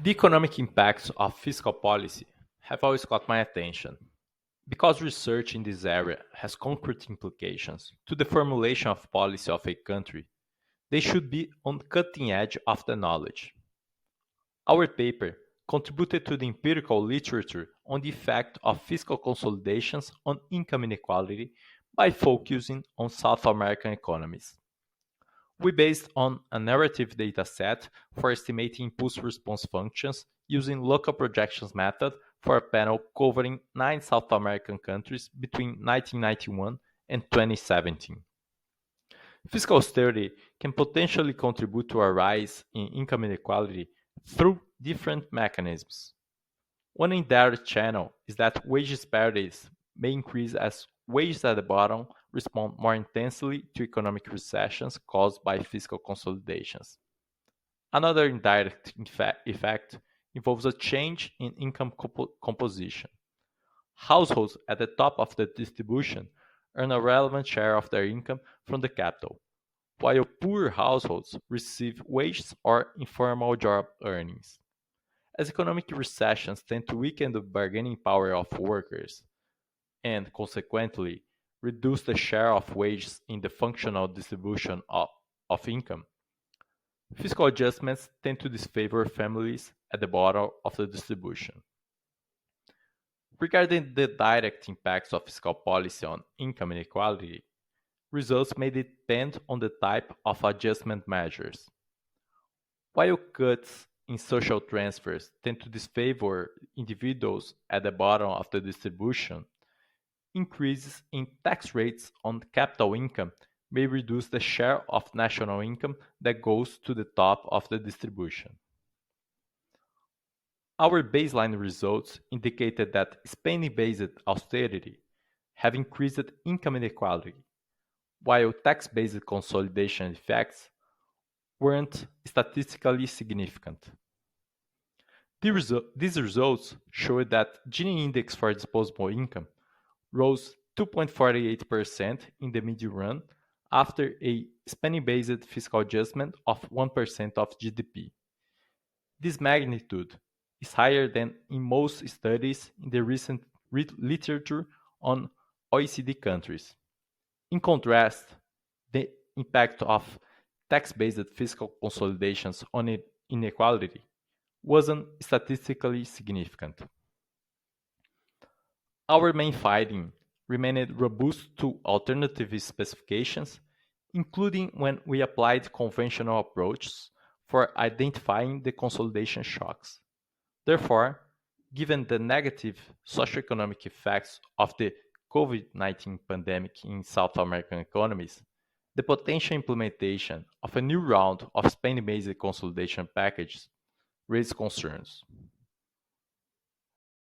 The economic impacts of fiscal policy have always caught my attention because research in this area has concrete implications to the formulation of policy of a country. They should be on the cutting edge of the knowledge. Our paper contributed to the empirical literature on the effect of fiscal consolidations on income inequality by focusing on South American economies. We based on a narrative dataset for estimating impulse response functions using local projections method for a panel covering 9 South American countries between 1991 and 2017. Fiscal austerity can potentially contribute to a rise in income inequality through different mechanisms. One indirect channel is that wage disparities may increase as wages at the bottom respond more intensely to economic recessions caused by fiscal consolidations. Another indirect effect involves a change in income composition. Households at the top of the distribution earn a relevant share of their income from the capital, while poor households receive wages or informal job earnings. As economic recessions tend to weaken the bargaining power of workers and, consequently, reduce the share of wages in the functional distribution of income, fiscal adjustments tend to disfavor families at the bottom of the distribution. Regarding the direct impacts of fiscal policy on income inequality, results may depend on the type of adjustment measures. While cuts in social transfers tend to disfavor individuals at the bottom of the distribution, increases in tax rates on capital income may reduce the share of national income that goes to the top of the distribution. Our baseline results indicated that spending-based austerity have increased income inequality, while tax-based consolidation effects weren't statistically significant. These results showed that Gini index for disposable income rose 2.48% in the medium run after a spending-based fiscal adjustment of 1% of GDP. This magnitude is higher than in most studies in the recent literature on OECD countries. In contrast, the impact of tax-based fiscal consolidations on inequality wasn't statistically significant. Our main finding remained robust to alternative specifications, including when we applied conventional approaches for identifying the consolidation shocks. Therefore, given the negative socioeconomic effects of the COVID-19 pandemic in South American economies, the potential implementation of a new round of spending-based consolidation packages raised concerns.